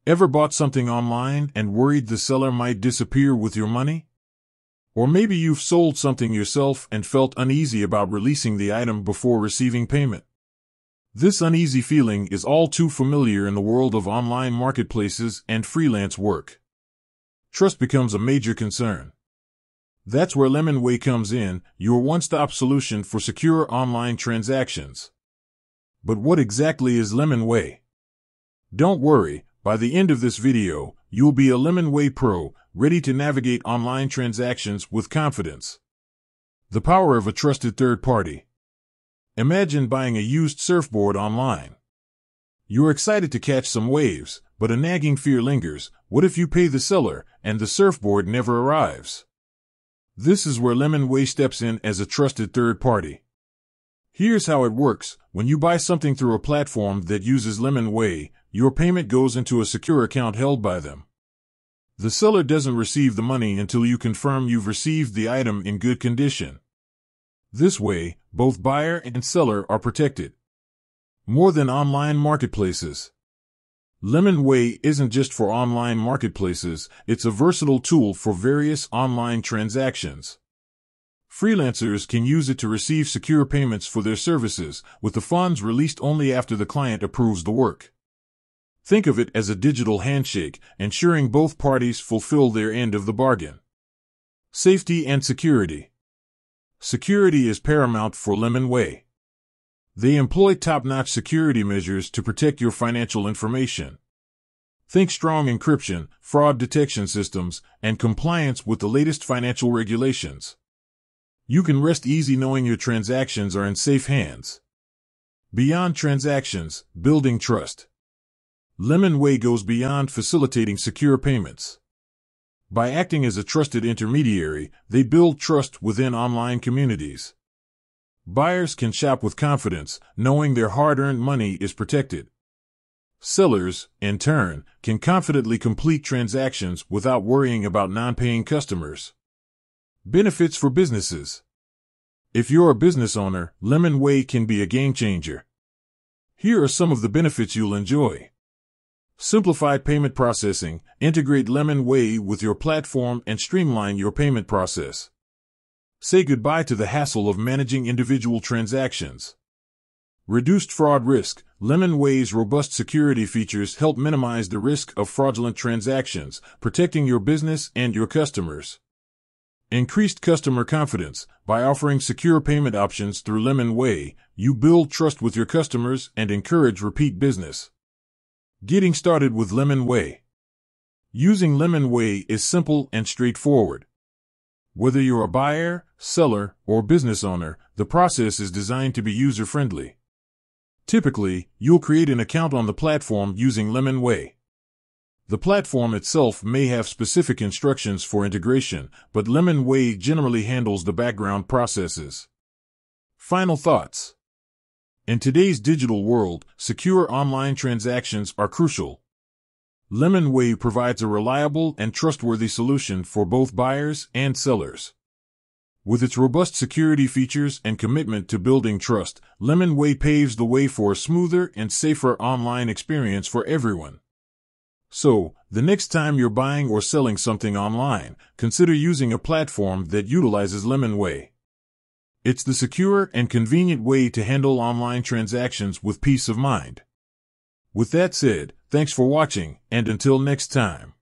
Ever bought something online and worried the seller might disappear with your money? Or maybe you've sold something yourself and felt uneasy about releasing the item before receiving payment. This uneasy feeling is all too familiar in the world of online marketplaces and freelance work. Trust becomes a major concern. That's where lemonway comes in, your one-stop solution for secure online transactions. But what exactly is lemonway? Don't worry, by the end of this video, you'll be a lemonway pro, ready to navigate online transactions with confidence. The power of a trusted third party. Imagine buying a used surfboard online. You're excited to catch some waves, but a nagging fear lingers. What if you pay the seller and the surfboard never arrives? This is where lemonway steps in as a trusted third party. Here's how it works. When you buy something through a platform that uses lemonway, your payment goes into a secure account held by them. The seller doesn't receive the money until you confirm you've received the item in good condition. This way, both buyer and seller are protected. More than online marketplaces. lemonway isn't just for online marketplaces, it's a versatile tool for various online transactions. Freelancers can use it to receive secure payments for their services, with the funds released only after the client approves the work. Think of it as a digital handshake, ensuring both parties fulfill their end of the bargain. Safety and security. Security is paramount for lemonway. They employ top-notch security measures to protect your financial information. Think strong encryption, fraud detection systems, and compliance with the latest financial regulations. You can rest easy knowing your transactions are in safe hands. Beyond transactions, building trust. lemonway goes beyond facilitating secure payments. By acting as a trusted intermediary, they build trust within online communities. Buyers can shop with confidence, knowing their hard-earned money is protected. Sellers, in turn, can confidently complete transactions without worrying about non-paying customers. Benefits for businesses. If you're a business owner, lemonway can be a game-changer. Here are some of the benefits you'll enjoy. Simplified payment processing. Integrate lemonway with your platform and streamline your payment process. Say goodbye to the hassle of managing individual transactions. Reduced fraud risk. lemonway's robust security features help minimize the risk of fraudulent transactions, protecting your business and your customers. Increased customer confidence. By offering secure payment options through lemonway, you build trust with your customers and encourage repeat business. Getting started with lemonway. Using lemonway is simple and straightforward. Whether you're a buyer, seller, or business owner, the process is designed to be user-friendly. Typically, you'll create an account on the platform using lemonway. The platform itself may have specific instructions for integration, but lemonway generally handles the background processes. Final thoughts. In today's digital world, secure online transactions are crucial. lemonway provides a reliable and trustworthy solution for both buyers and sellers. With its robust security features and commitment to building trust, lemonway paves the way for a smoother and safer online experience for everyone. So, the next time you're buying or selling something online, consider using a platform that utilizes lemonway. It's the secure and convenient way to handle online transactions with peace of mind. With that said, thanks for watching, and until next time.